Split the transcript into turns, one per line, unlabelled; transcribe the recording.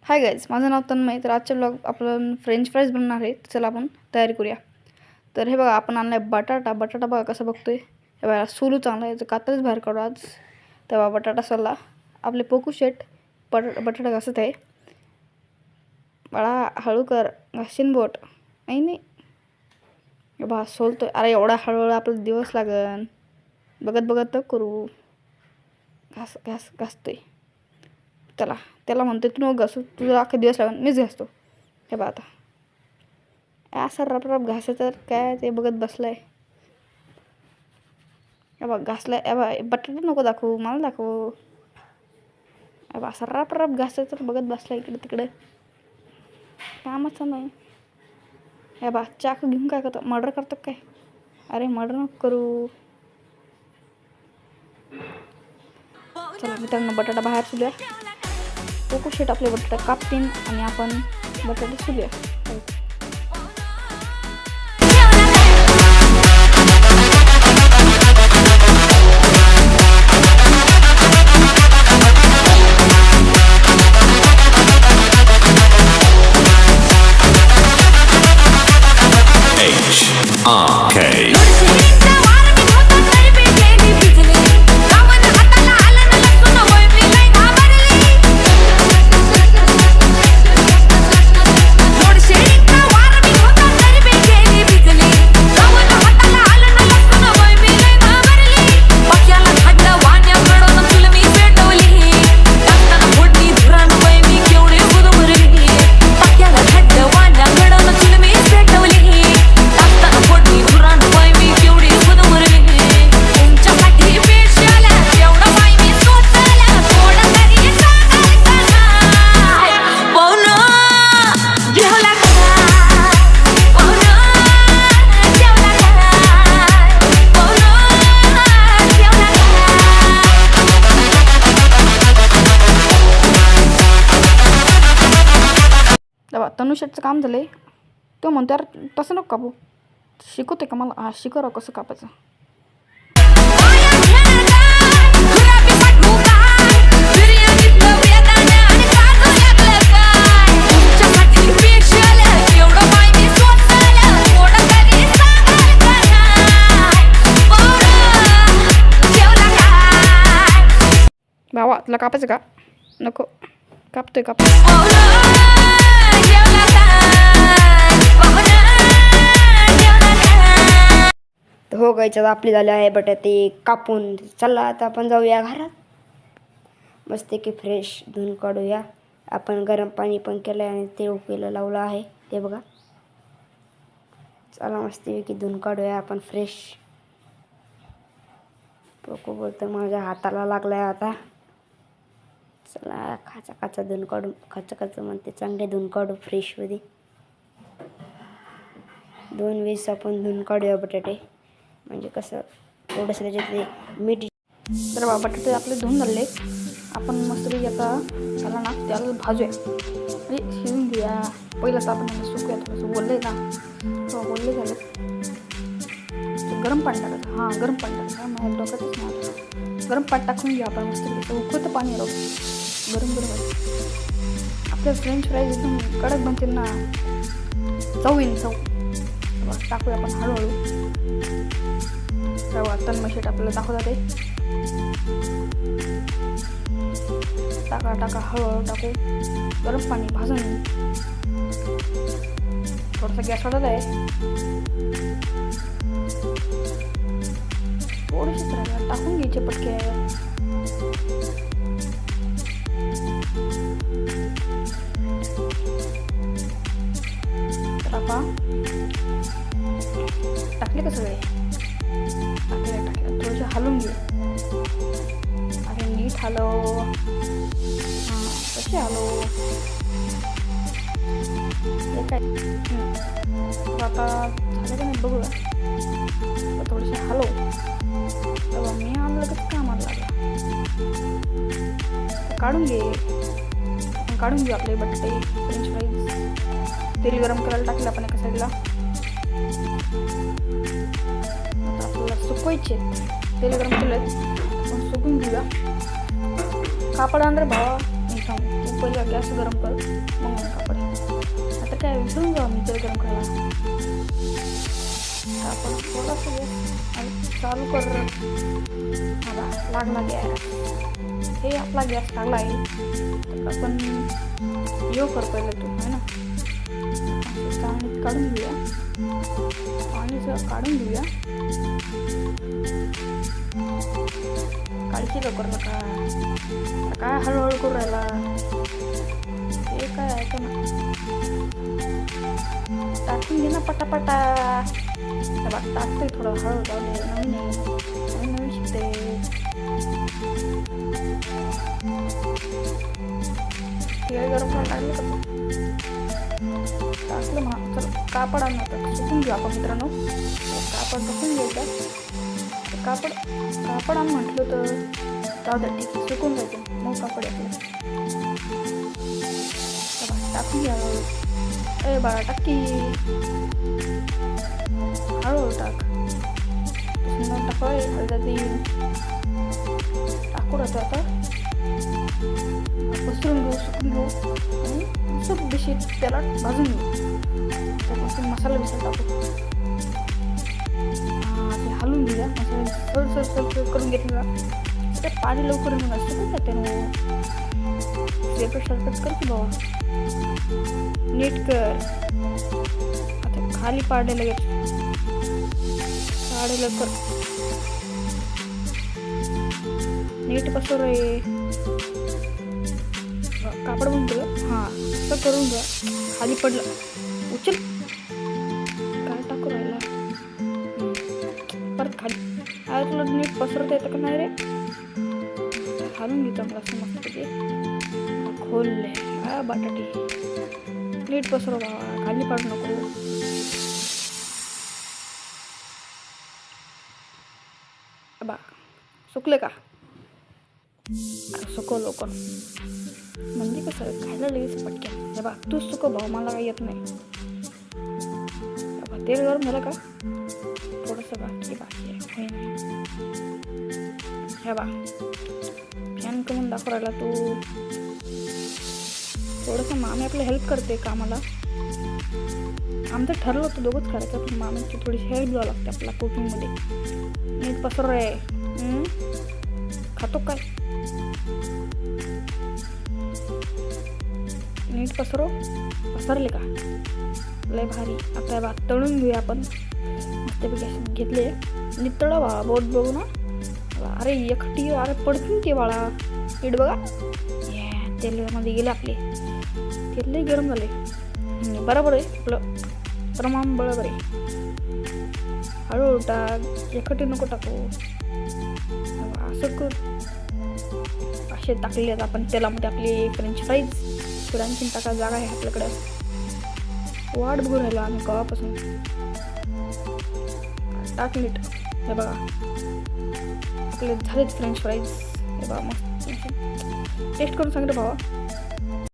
Hi guys, माझं नाव तन्मय. तर आजच्या ब्लॉग आपण फ्रेंच फ्राईज बनवणार आहे. चला आपण तयारी करूया. तर हे बघा, आपण आणला आहे बटाटा बघा कसा बघतोय. हे बघा, सोलू चांगला आहे, तर कातरच बाहेर काढू आज. तेव्हा बटाटा सोलला. आपले पोकू शेट बटाटा घासत आहे. बाळा हळू कर, घासीन बोट. नाही हे बघा सोलतोय. अरे एवढा हळूहळू आपला दिवस लागन, बघत बघत करू. घासतोय. त्याला म्हणते तू नको घासू, तुझा अख्खा दिवस लागून मीच घासतो. हे बघा आता असं रप घासं, तर काय ते बघत बसलाय. हे बघ घासलाय. हे बघा बटाटा नको दाखवू, मला दाखवू. हे बघा असं रप घासं, तर बघत बसलाय इकडे तिकडे, कामाचं नाही. हे बघा चाकू घेऊन काय करतो, मर्डर करतो काय? अरे मर्डर नको करू. चला मित्रांनो, बटाटा बाहेर सुलूया. पोकू शेट आपले बटाटा कापतीन आणि आपण बटाटे सुलूया. तनुष्याचं काम झालंय. तो म्हणतो यार तसं नको कापू, शिकवते का मला? शिकव कसं कापायचं. भावा तुला कापायचं का? नको, कापतोय. हो गायच्यात आपली झाले आहे बटाटे कापून. चला आता आपण जाऊया घरात, मस्तपैकी फ्रेश धुवून काढूया. आपण गरम पाणी पण केलं आणि ते उकळीला लावलं आहे, ते बघा. चला मस्तपैकी धुवून काढूया आपण फ्रेश. पोकू बोलतो माझ्या हाताला लागलाय आता. चला खाचा धुवून काढू. खाचा म्हणते, चांगले धुवून काढू फ्रेशमध्ये. 2 वेळेस आपण धुवून काढूया बटाटे, म्हणजे कसं थोडंसं त्याच्यात मीठ. तर बघा बटाटे आपले धुवून झाले. आपण मस्तपैकी आता चला ना त्याला भाजूया, म्हणजे शिजून घेऊया. पहिलं तर आपण सुकूया, थोडंसं बोलले ना, बोलले झाले. गरम पाणी टाकायचं. गरम पाणी टाकायचं. माझ्या डोक्यातच नाही. गरम पाणी टाकून घ्या आपण मस्तपैकी. उकळतं पाणी राहू, गरम आपल्या फ्रेंच फ्राईज एकदम कडक बनतील ना, चव येईल चव. टाकूया आपण हळूहळू. तेव्हा तन्मय शेट आपल्याला दाखवतात ते. टाका हळूहळू टाकू. गरम पाणी भाजून थोडासा गॅस वाढत आहे. थोडीशी टाकून घ्यायचे पटके. टाकले का सगळे? टाकले. थोडेसे हलवून घे. अरे नीट हलव. कसे हलव हे काय? आता झालं का नाही बघूया. थोडेसे हलव. तेव्हा मी आणलं कसं कामाला लागला. काढून घे. काढून घेऊ आपले बटाटे फ्रेंच फ्राईज. तेल गरम करायला टाकलं आपण एका साईडला. आपल्याला सुकवायचे. तेल गरम केलं, आपण सुकून घेऊया. कापड आणलं भावा. पहिला गॅस गरम कर, मग कापड. आता काय विसरून जाऊ मी तेल गरम करायला. कापड थोडासा गॅस चालू कर. मला लागला गॅस. हे आपला गॅस लागला आहे. तर आपण यो कर पहिलं तू है ना. पाणी काढून घेऊया. पाणी काढून घेऊया. काळजी लवकर नका. काय हळूहळू करू राहिला. हे काय ऐका ना. टाकून घे ना पटापटा. टाकतोय थोडं हळू जाऊ दे. नवीन नवीन शिकते. तेल गरम करायला लागले का तू? टाकलं म्हणा. चल कापड आणलं तर सुकून घेऊ आपण मित्रांनो. कापड टाकून घ्यायचं. कापड आण म्हटलं तर जाऊ द्या ठीक आहे. सुकून जायचं मग कापड आपलं. टाकून घ्या. ए बाळा टाकी. हळूहळू टाक. टाकाय हळदी टाकू राहतो आता. पसरून घेऊ, सुकून घेऊ आणि खूप बेशी त्याला भाजून घेऊ. त्यापासून मसाला टाकू. ते हलवून घेऊया. मसाला सर करून घेतलेला. ते पाणी लवकर मग असतं का त्यानं. पेपर शॉर्टकट कर की बाबा. नीट कर. आता खाली पाडलेलं घे. काढलेलं कर. नीट पसर रे. कापड म्हणतो. हां असं करून घ्या. खाली पडलं उचल. काय टाकू राहिला परत खाली. अरे तुला नीट पसरता येतं का नाही रे. घालून घेतो मला असं मस्त ते खोलले. हा बटाटे नीट पसरव बाबा. खाली पाडू नको. बा सुकले का. सुकव लवकर. म्हणजे कसं खायला लगेच पटकन. हे बा तूच सुकव भाऊ. मला काही येत नाही. तेल गरम झालं का. थोडंसं बाकी आहे. हे बा फॅन कमून दाखव राहिला तू. थोडंसं मामी आपलं हेल्प करते कामाला. आमचं ठरलं होतं दोघंच करायचं. पण मामीची थोडीशी हेल्प द्यावं लागते आपल्या कुकिंगमध्ये. नीट पसर रे. खातो काय. नीट पसरले का. लय भारी. आता बा तळून घेऊया आपण. मस्तपैकी घेतले. नितळा बाळा बोट बघू ना. अरे एकटी. अरे पडतील ते बाळा. नीट बघा. तेलामध्ये गेले आपले. तेल लई गरम झाले. बरोबर आहे आपलं प्रमाण बरोबर आहे. हळूहळू टाक. एकटी नको टाकू. असं कर. असे टाकले आपण तेलामध्ये आपले फ्रेंच फ्राईज. आणखीन टाका जागा आहे आपल्याकडं. वाट बघू राहिलो आम्ही कवापासून. टाक नीट. हे बघा आपले झालेच फ्रेंच फ्राईज. हे बघा मस्त टेस्ट करून सांग रे भावा.